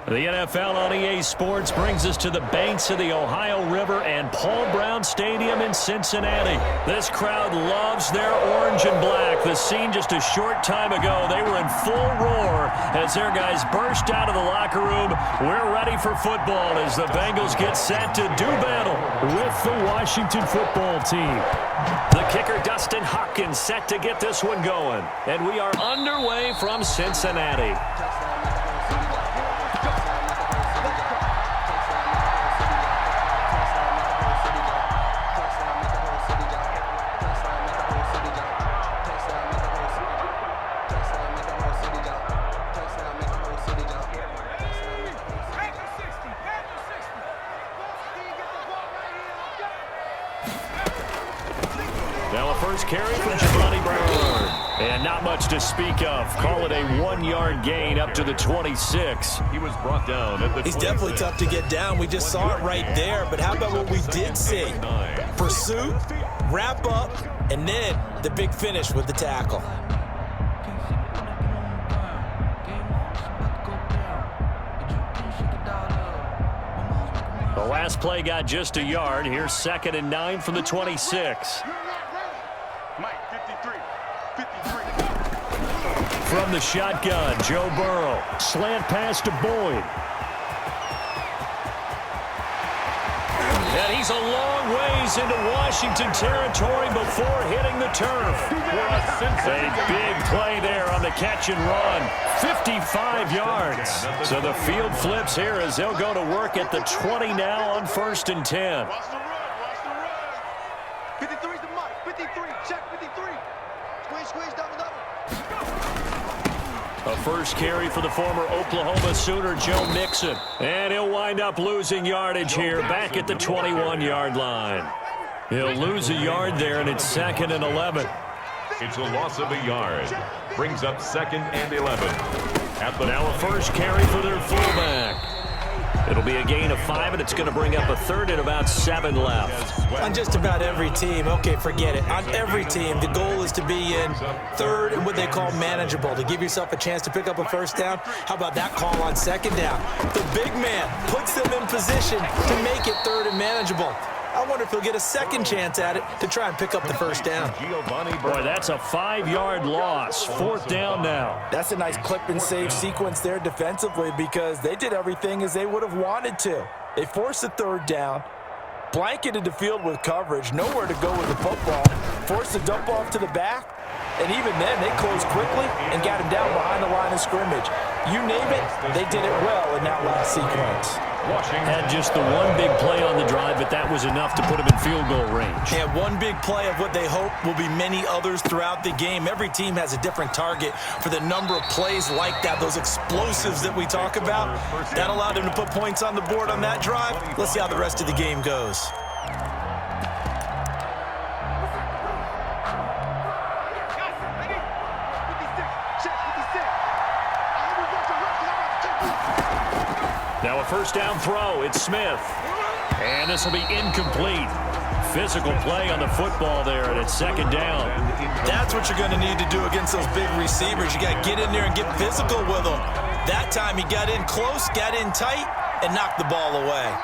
The NFL on EA Sports brings us to the banks of the Ohio River and Paul Brown Stadium in Cincinnati. This crowd loves their orange and black. The scene just a short time ago, they were in full roar as their guys burst out of the locker room. We're ready for football as the Bengals get set to do battle with the Washington football team. The kicker, Dustin Hopkins, set to get this one going. And we are underway from Cincinnati. Now a first carry from Giovanni Bernard. And not much to speak of. Call it a 1-yard gain up to the 26. He was brought down at the 26. He's definitely tough to get down. We just saw it right there. But how about what we did see? Pursuit, wrap up, and then the big finish with the tackle. The last play got just a yard. Here's 2nd and 9 from the 26. From the shotgun, Joe Burrow. Slant pass to Boyd. And he's a long ways into Washington territory before hitting the turf. A big play there on the catch and run. 55 yards. So the field flips here as they'll go to work at the 20 now on 1st and 10. Watch the run. 53's the mark. 53. Check 53. Squeeze, double. A first carry for the former Oklahoma Sooner, Joe Mixon. And he'll wind up losing yardage here back at the 21-yard line. He'll lose a yard there, and it's 2nd and 11. It's a loss of a yard. Brings up 2nd and 11. Now a first carry for their fullback. It'll be a gain of 5, and it's going to bring up a 3rd and about 7 left. On just about every team, okay, forget it. On every team, the goal is to be in 3rd and what they call manageable, to give yourself a chance to pick up a first down. How about that call on 2nd down? The big man puts them in position to make it 3rd and manageable. I wonder if he'll get a second chance at it to try and pick up the first down. Boy, that's a 5-yard loss. 4th down now. That's a nice clip and save sequence there defensively because they did everything as they would have wanted to. They forced the 3rd down, blanketed the field with coverage, nowhere to go with the football, forced the dump off to the back, and even then they closed quickly and got him down behind the line of scrimmage. You name it, they did it well in that last sequence. Had just the one big play on the drive, but that was enough to put him in field goal range. Yeah, one big play of what they hope will be many others throughout the game. Every team has a different target for the number of plays like that, those explosives that we talk about. That allowed them to put points on the board on that drive. Let's see how the rest of the game goes. Now a first down throw. It's Smith. And this will be incomplete. Physical play on the football there, and it's 2nd down. That's what you're going to need to do against those big receivers. You got to get in there and get physical with them. That time he got in close, got in tight, and knocked the ball away.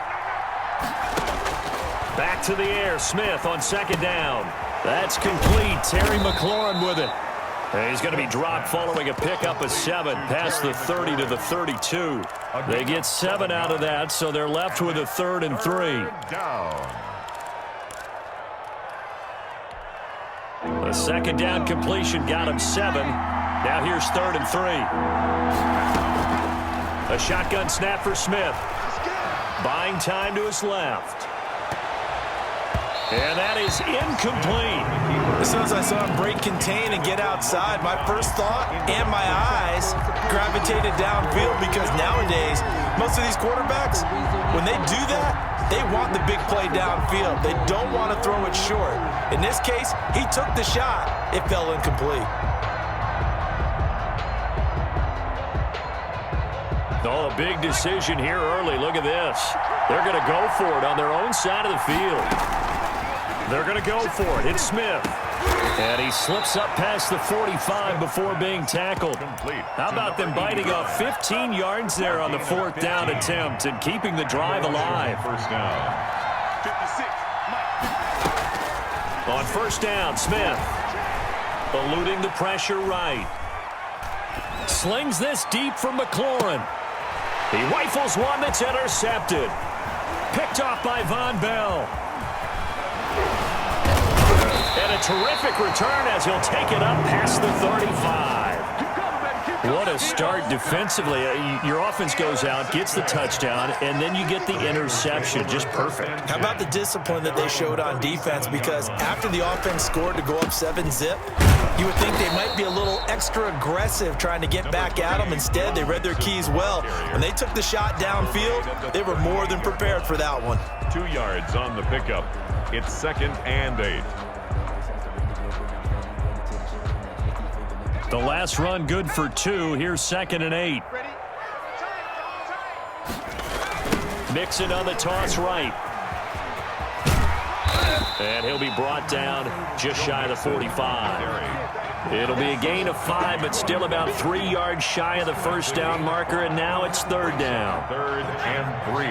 Back to the air. Smith on 2nd down. That's complete. Terry McLaurin with it. And he's going to be dropped following a pickup of 7 past the 30 to the 32. They get 7 out of that, so they're left with a 3rd and 3. The 2nd down completion got him 7. Now here's 3rd and 3. A shotgun snap for Smith. Buying time to his left. And that is incomplete. As soon as I saw him break contain and get outside, my first thought and my eyes gravitated downfield because nowadays, most of these quarterbacks, when they do that, they want the big play downfield. They don't want to throw it short. In this case, he took the shot. It fell incomplete. Oh, a big decision here early. Look at this. They're going to go for it on their own side of the field. They're going to go for it. It's Smith. And he slips up past the 45 before being tackled. How about them biting off 15 yards there on the 4th down attempt and keeping the drive alive? First down. 56. On first down, Smith. Eluding the pressure right. Slings this deep from McLaurin. He rifles one that's intercepted. Picked off by Von Bell. And a terrific return as he'll take it up past the 35. What a start defensively. Your offense goes out, gets the touchdown, and then you get the interception. Just perfect. How about the discipline that they showed on defense? Because after the offense scored to go up 7-zip, you would think they might be a little extra aggressive trying to get back at them. Instead, they read their keys well. When they took the shot downfield, they were more than prepared for that one. 2 yards on the pickup. It's 2nd and 8. The last run good for 2. Here's 2nd and 8. Ready? Mixon on the toss right. And he'll be brought down just shy of the 45. It'll be a gain of 5, but still about 3 yards shy of the first down marker, and now it's 3rd down. 3rd and 3.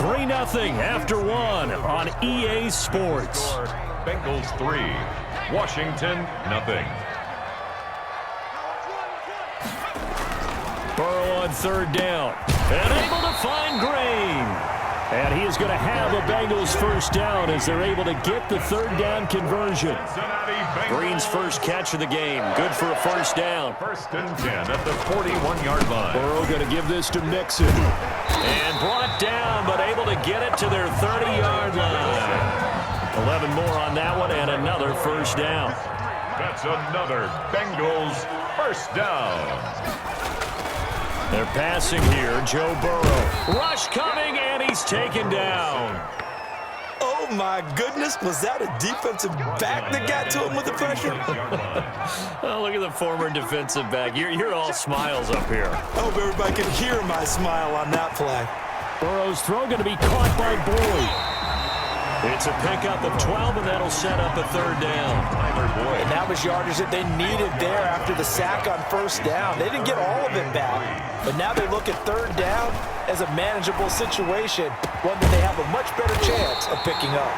3-0 after 1 on EA Sports. Bengals 3, Washington nothing. Burrow on 3rd down. And able to find Green. And he is going to have a Bengals first down as they're able to get the 3rd down conversion. Green's first catch of the game. Good for a first down. 1st and 10 at the 41-yard line. Burrow going to give this to Mixon. And brought down, but able to get it to their 30-yard line. 11 more on that one, and another first down. That's another Bengals first down. They're passing here. Joe Burrow. Rush coming, and he's taken down. Oh, my goodness. Was that a defensive back that got to him with the pressure? Oh, look at the former defensive back. You're all smiles up here. I hope everybody can hear my smile on that play. Burrow's throw going to be caught by Boyd. It's a pickup of 12, and that'll set up a 3rd down. And that was yardage that they needed there after the sack on first down. They didn't get all of it back, but now they look at 3rd down as a manageable situation, one that they have a much better chance of picking up.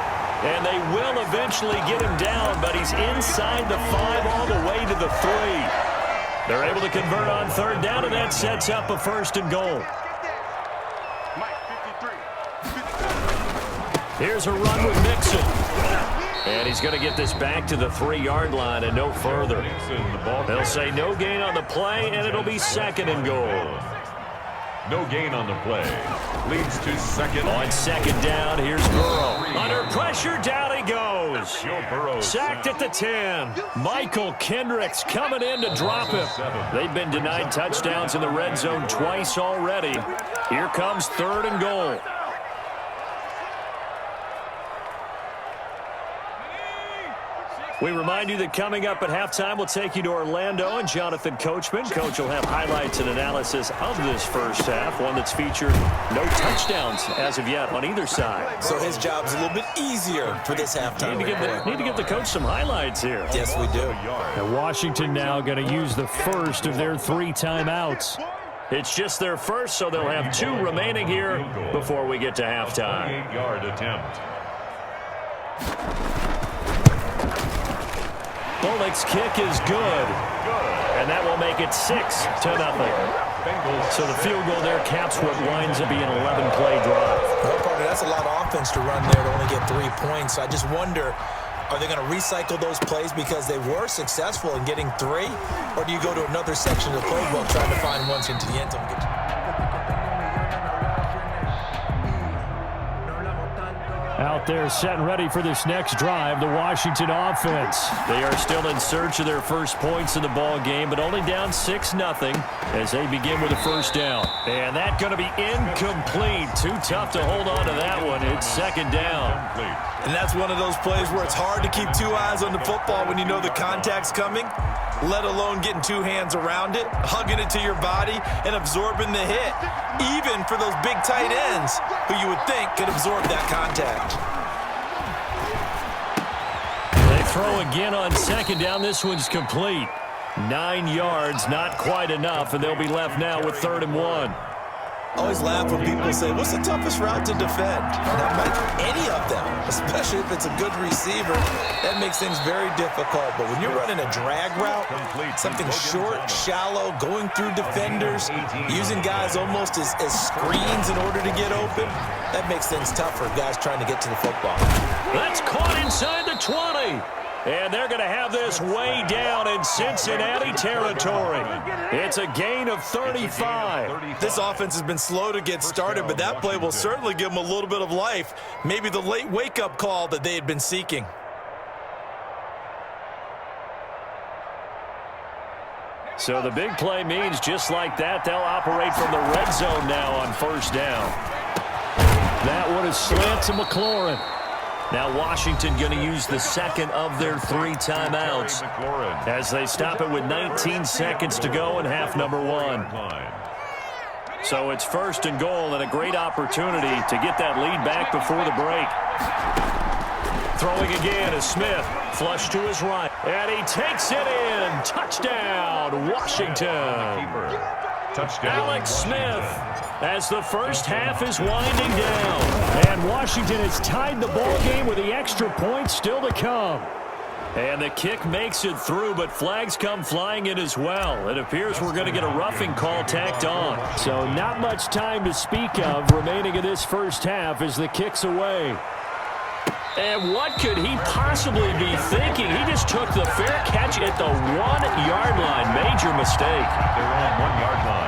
And they will eventually get him down, but he's inside the 5 all the way to the 3. They're able to convert on 3rd down, and that sets up a 1st and goal. Here's a run with Mixon. And he's going to get this back to the 3-yard line and no further. They'll say no gain on the play, and it'll be 2nd and goal. No gain on the play. Leads to 2nd. On 2nd down, here's Burrow. Under pressure, down he goes. Sacked at the 10. Michael Kendricks coming in to drop him. They've been denied touchdowns in the red zone twice already. Here comes 3rd and goal. We remind you that coming up at halftime, we'll take you to Orlando and Jonathan Coachman. Coach will have highlights and analysis of this first half, one that's featured no touchdowns as of yet on either side. So his job's a little bit easier for this halftime. Need to give the coach some highlights here. Yes, we do. And Washington now going to use the first of their 3 timeouts. It's just their first, so they'll have 2 remaining here before we get to halftime. 8-yard attempt. Bullock's kick is good. And that will make it 6-0. So the field goal there caps what winds up being an 11-play drive. Well, partner, that's a lot of offense to run there to only get 3 points. I just wonder, are they going to recycle those plays because they were successful in getting 3? Or do you go to another section of the playbook trying to find ones into the end zone? Out there set and ready for this next drive, the Washington offense. They are still in search of their first points in the ball game, but only down 6-0 as they begin with a first down. And that's going to be incomplete. Too tough to hold on to that one. It's 2nd down. And that's one of those plays where it's hard to keep 2 eyes on the football when you know the contact's coming, let alone getting 2 hands around it, hugging it to your body, and absorbing the hit, even for those big tight ends who you would think could absorb that contact. throw again on second down. This one's complete. 9 yards, not quite enough, and they'll be left now with 3rd and 1. Always laugh when people say, what's the toughest route to defend? Now, any of them, especially if it's a good receiver, that makes things very difficult. But when you're running a drag route, something short, shallow, going through defenders, using guys almost as screens in order to get open, that makes things tough for guys trying to get to the football. That's caught inside the 20. And they're going to have this way down in Cincinnati territory. It's a gain of 35. This offense has been slow to get started, but that play will certainly give them a little bit of life. Maybe the late wake-up call that they had been seeking. So the big play means just like that, they'll operate from the red zone now on 1st down. That one is slant to McLaurin. Now Washington going to use the second of their 3 timeouts as they stop it with 19 seconds to go in half number 1. So it's 1st and goal and a great opportunity to get that lead back before the break. Throwing again is Smith. Flush to his right. And he takes it in. Touchdown, Washington. Touchdown, Alex Smith. As the first half is winding down. And Washington has tied the ball game with the extra point still to come. And the kick makes it through, but flags come flying in as well. It appears we're going to get a roughing call tacked on. So not much time to speak of remaining in this first half as the kick's away. And what could he possibly be thinking? He just took the fair catch at the 1-yard line. Major mistake. They're on 1-yard line.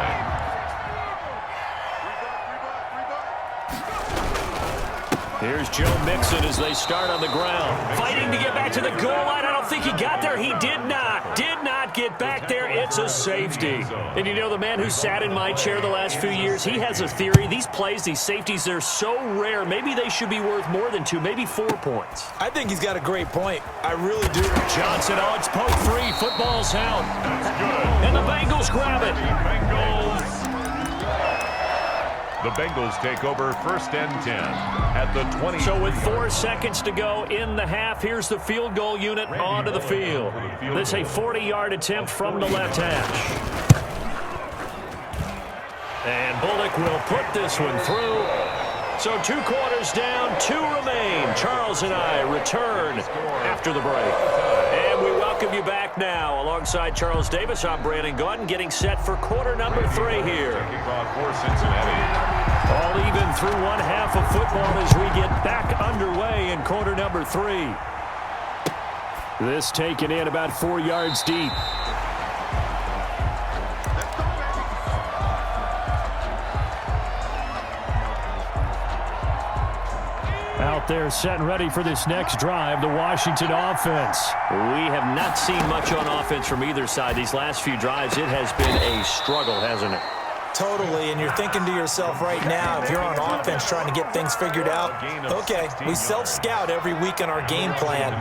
Here's Joe Mixon as they start on the ground. Fighting to get back to the goal line. I don't think he got there. He did not. Did not get back there. It's a safety. And you know, the man who sat in my chair the last few years, he has a theory. These plays, these safeties, they're so rare. Maybe they should be worth more than 2, maybe 4 points. I think he's got a great point. I really do. Johnson on its poke 3. Football's out. And the Bengals grab it. The Bengals take over 1st and 10 at the 20. So with 4 seconds to go in the half, here's the field goal unit onto the field. This is a 40-yard attempt from the left hash. And Bullock will put this one through. So 2 quarters down, 2 remain. Charles and I return after the break. And we welcome you back now. Alongside Charles Davis, I'm Brandon Gaudin, getting set for quarter number 3 here. Kickoff for Cincinnati. All even through 1 half of football as we get back underway in quarter number 3. This taken in about 4 yards deep. Out there set and ready for this next drive, the Washington offense. We have not seen much on offense from either side. These last few drives, it has been a struggle, hasn't it? Totally, and you're thinking to yourself right now, if you're on offense trying to get things figured out, okay, we self-scout every week on our game plan.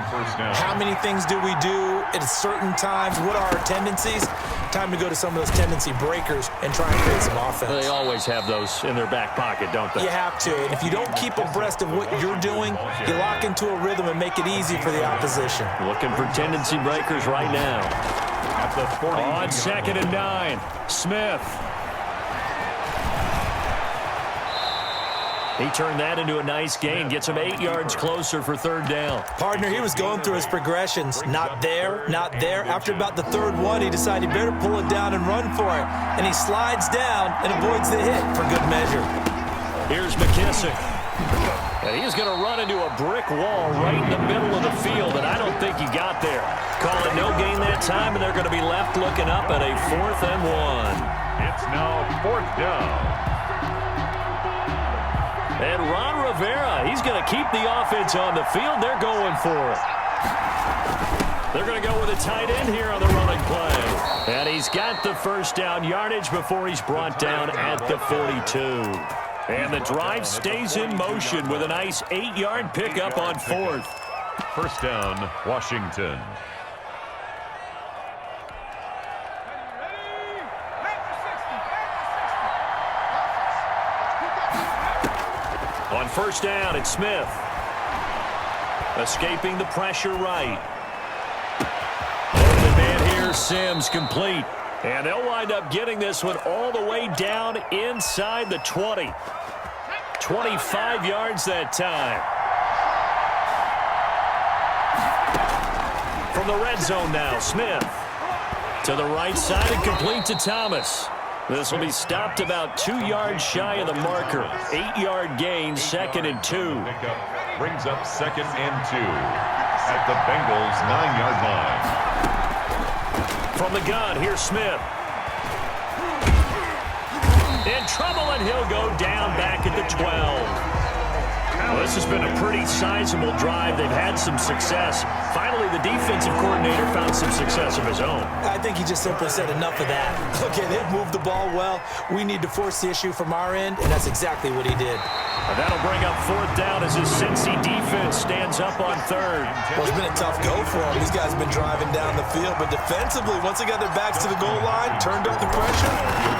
How many things do we do at certain times? What are our tendencies? Time to go to some of those tendency breakers and try and create some offense. They always have those in their back pocket, don't they? You have to, and if you don't keep abreast of what you're doing, you lock into a rhythm and make it easy for the opposition. Looking for tendency breakers right now. At the 40. On 2nd and 9, Smith. He turned that into a nice gain, gets him 8 yards closer for 3rd down. Partner, he was going through his progressions. Not there, not there. After about the 3rd one, he decided he better pull it down and run for it. And he slides down and avoids the hit for good measure. Here's McKissick. And he's going to run into a brick wall right in the middle of the field, and I don't think he got there. Call it no gain that time, and they're going to be left looking up at a 4th and 1. It's now 4th down. And Ron Rivera, he's going to keep the offense on the field. They're going for it. They're going to go with a tight end here on the running play. And he's got the 1st down yardage before he's brought down at the 42. And the drive stays in motion with a nice 8-yard pickup on 4th. 1st down, Washington. On 1st down, it's Smith. Escaping the pressure right. here's Sims, complete. And they'll wind up getting this one all the way down inside the 20. 25 yards that time. From the red zone now, Smith. To the right side and complete to Thomas. This will be stopped about 2 yards shy of the marker. 8-yard gain, 2nd and 2. Brings up 2nd and 2 at the Bengals' 9-yard line. From the gun, here's Smith. In trouble, and he'll go down back at the 12. Well, this has been a pretty sizable drive. They've had some success. Finally, the defensive coordinator found some success of his own. I think he just simply said enough of that. Look at it, move the ball well. We need to force the issue from our end, and that's exactly what he did. And that'll bring up 4th down as his Cincy defense stands up on 3rd. Well, it's been a tough go for them. These guys have been driving down the field, but defensively, once they got their backs to the goal line, turned up the pressure,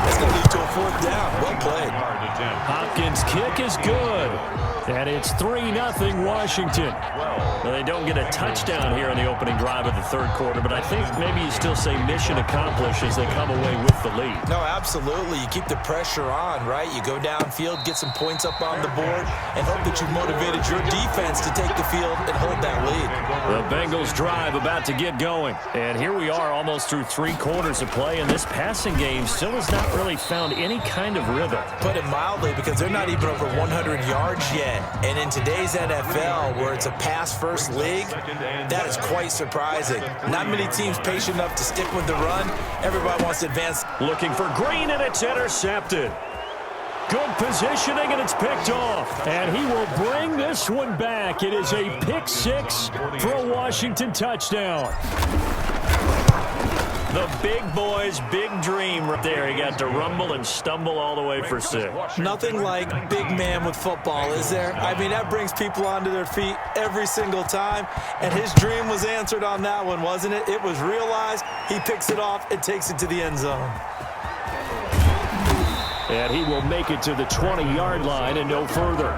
that's going to lead to a 4th down. Well played. Hopkins' kick is good. And it's 3-0 Washington. Well, they don't get a touchdown here in the opening drive of the 3rd quarter, but I think maybe you still say mission accomplished as they come away with the lead. No, absolutely. You keep the pressure on, right? You go downfield, get some points up on the board, and hope that you've motivated your defense to take the field and hold that lead. The Bengals drive about to get going. And here we are almost through 3 quarters of play, and this passing game still has not really found any kind of rhythm. Put it mildly, because they're not even over 100 yards yet. And in today's NFL, where it's a pass-first league, that is quite surprising. Not many teams patient enough to stick with the run. Everybody wants to advance. Looking for Green, and it's intercepted. Good positioning, and it's picked off. And he will bring this one back. It is a pick 6 for a Washington touchdown. The big boy's big dream right there. He got to rumble and stumble all the way for 6. Nothing like big man with football, is there? I mean, that brings people onto their feet every single time. And his dream was answered on that one, wasn't it? It was realized. He picks it off and takes it to the end zone. And he will make it to the 20-yard line and no further.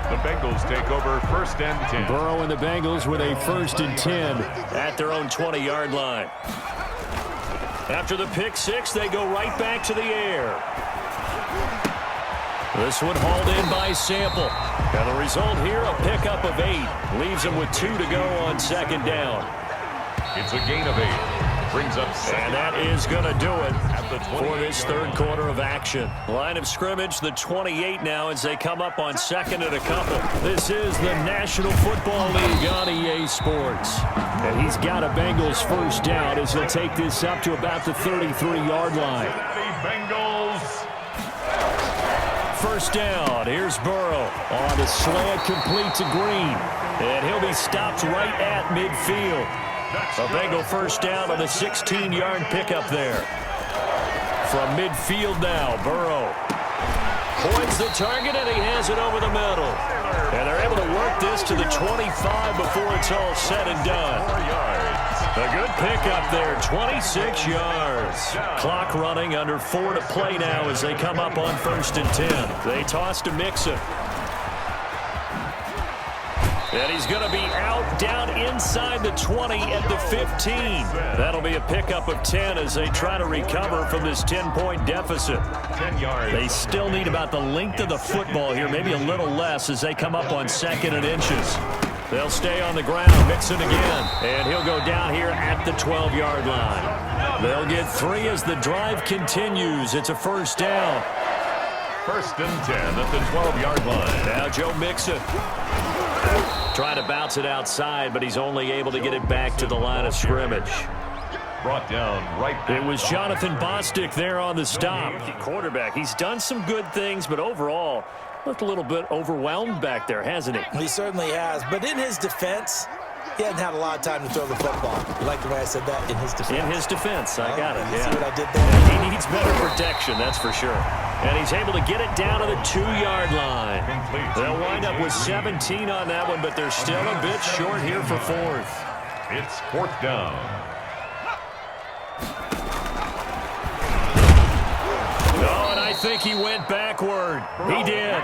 The Bengals take over 1st and 10. Burrow and the Bengals with a 1st and 10 at their own 20-yard line. After the pick 6, they go right back to the air. This one hauled in by Sample. And the result here, a pickup of 8. Leaves him with 2 to go on 2nd down. It's a gain of 8. Brings up 2nd. And that is going to do it for this 3rd quarter of action. Line of scrimmage, the 28 now as they come up on 2nd and a couple. This is the National Football League on EA Sports. And he's got a Bengals 1st down as he'll take this up to about the 33-yard line. Bengals. 1st down. Here's Burrow on the slant, complete to Green. And he'll be stopped right at midfield. A Bengal 1st down on a 16-yard pickup there. From midfield now, Burrow points the target, and he has it over the middle. And they're able to work this to the 25 before it's all said and done. A good pickup there, 26 yards. Clock running, under 4 to play now as they come up on 1st and 10. They toss to Mixon. And he's going to be out down inside the 20 at the 15. That'll be a pickup of 10 as they try to recover from this 10-point deficit. 10 yards. They still need about the length of the football here, maybe a little less as they come up on 2nd and inches. They'll stay on the ground, Mixon again, and he'll go down here at the 12-yard line. They'll get 3 as the drive continues. It's a 1st down. 1st and 10 at the 12-yard line. Now Joe Mixon. Trying to bounce it outside, but he's only able to get it back to the line of scrimmage. Brought down right back. It was Jonathan Bostic there on the stop. Quarterback, he's done some good things, but overall, looked a little bit overwhelmed back there, hasn't he? He certainly has, but in his defense, he hadn't had a lot of time to throw the football. You like the way I said that? In his defense. In his defense, I got it. You yeah. see what I did there? He needs better protection, that's for sure. And he's able to get it down to the 2-yard line. They'll wind up with 17 on that one, but they're still a bit short here for 4th. It's 4th down. Oh, and I think he went backward. He did.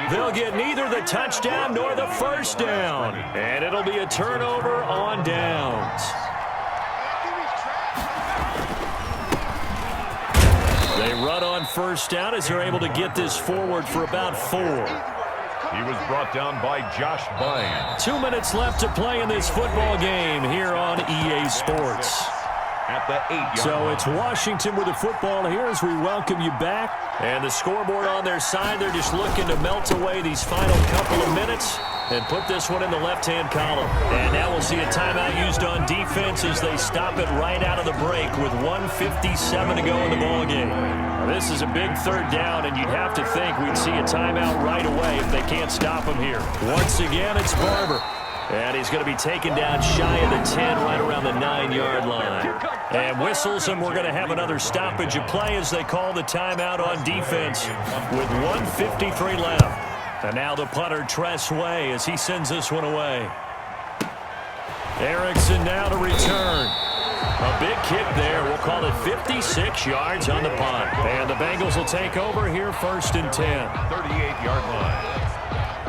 They'll get neither the touchdown nor the 1st down. And it'll be a turnover on downs. They run on first down as they're able to get this forward for about 4. He was brought down by Josh Bynes. 2 minutes left to play in this football game here on EA Sports. At the 8-yard So line. it's Washington with the football here as we welcome you back. And the scoreboard on their side, they're just looking to melt away these final couple of minutes and put this one in the left-hand column. And now we'll see a timeout used on defense as they stop it right out of the break with 1:57 to go in the ballgame. Now, this is a big third down, and you'd have to think we'd see a timeout right away if they can't stop him here. Once again, it's Barber. And he's going to be taken down shy of the 10, right around the 9-yard line. And whistles, and we're going to have another stoppage of play as they call the timeout on defense with 1:53 left. And now the punter, Tress Way, as he sends this one away. Erickson now to return. A big kick there. We'll call it 56 yards on the punt. And the Bengals will take over here 1st and 10. 38-yard line.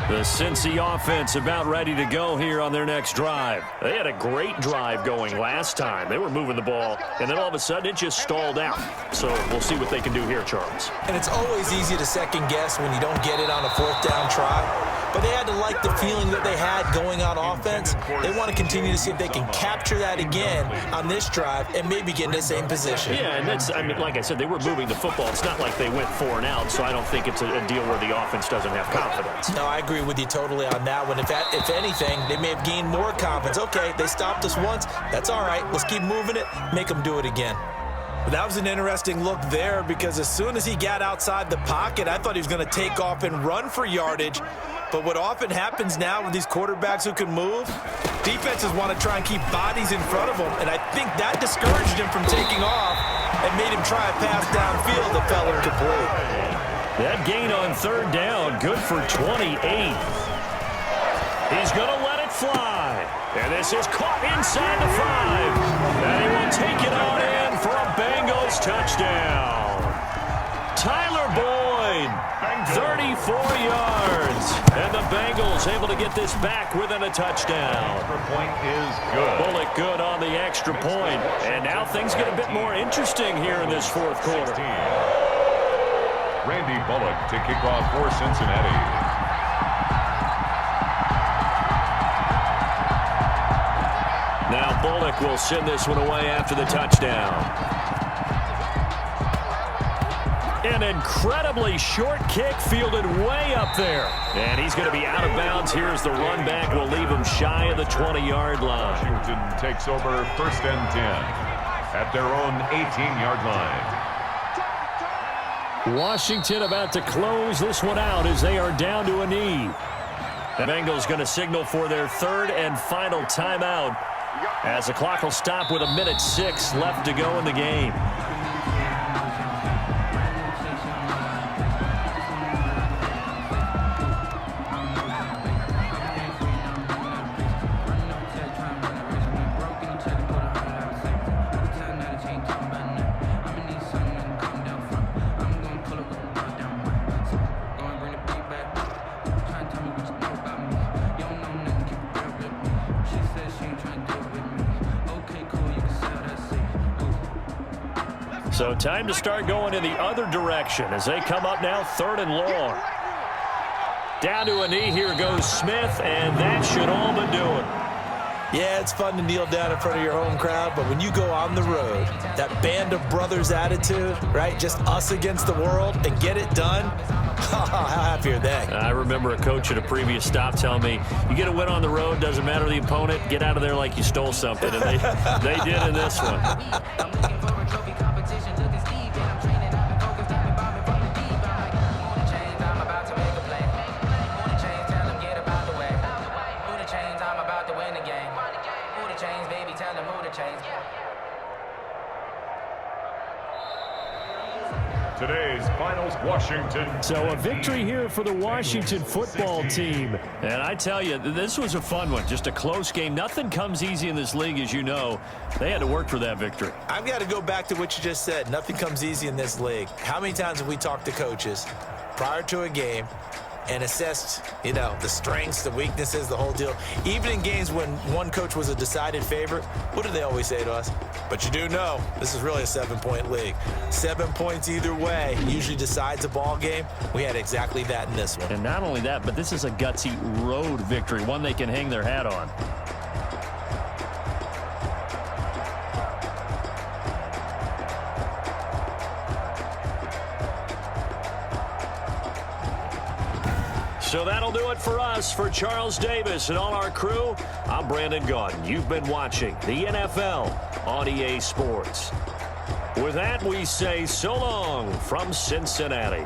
The Cincy offense about ready to go here on their next drive. They had a great drive going last time. They were moving the ball, and then all of a sudden it just stalled out. So we'll see what they can do here, Charles. And it's always easy to second guess when you don't get it on a 4th down try. But they had to like the feeling that they had going on offense. They want to continue to see if they can capture that again on this drive and maybe get in the same position. Yeah, and that's, I mean, like I said, they were moving the football. It's not like they went 4 and out, so I don't think it's a deal where the offense doesn't have confidence. No, I agree with you totally on that one. If anything, they may have gained more confidence. Okay, they stopped us once. That's all right. Let's keep moving it. Make them do it again. That was an interesting look there because as soon as he got outside the pocket, I thought he was going to take off and run for yardage. But what often happens now with these quarterbacks who can move, defenses want to try and keep bodies in front of them. And I think that discouraged him from taking off and made him try a pass downfield that fell incomplete. That gain on 3rd down, good for 28. He's going to let it fly. And this is caught inside the 5. And he will take it on in for a Bengals touchdown. Tyler Boyd, 34 yards. And the Bengals able to get this back within a touchdown. Extra point is good. Bullock good on the extra point. And now things get a bit more interesting here in this 4th quarter. 16. Randy Bullock to kick off for Cincinnati. Now Bullock will send this one away after the touchdown. An incredibly short kick fielded way up there. And he's going to be out of bounds here as the run back will leave him shy of the 20-yard line. Washington takes over 1st and 10 at their own 18-yard line. Washington about to close this one out as they are down to a knee. The Bengals going to signal for their 3rd and final timeout as the clock will stop with 1:06 left to go in the game. So time to start going in the other direction as they come up now 3rd and long. Down to a knee, here goes Smith, and that should all but do it. Yeah, it's fun to kneel down in front of your home crowd, but when you go on the road, that band of brothers attitude, right, just us against the world, and get it done, how happy are they? I remember a coach at a previous stop telling me, you get a win on the road, doesn't matter the opponent, get out of there like you stole something, and they did in this one. Today's finals, Washington. So a victory here for the Washington football team. And I tell you, this was a fun one. Just a close game. Nothing comes easy in this league, as you know. They had to work for that victory. I've got to go back to what you just said. Nothing comes easy in this league. How many times have we talked to coaches prior to a game and assessed, the strengths, the weaknesses, the whole deal. Even in games when one coach was a decided favorite, what do they always say to us? But you do know this is really a 7-point league. 7 points either way usually decides a ball game. We had exactly that in this one. And not only that, but this is a gutsy road victory, one they can hang their hat on. So that'll do it for us. For Charles Davis and all our crew, I'm Brandon Gaudin. You've been watching the NFL on EA Sports. With that, we say so long from Cincinnati.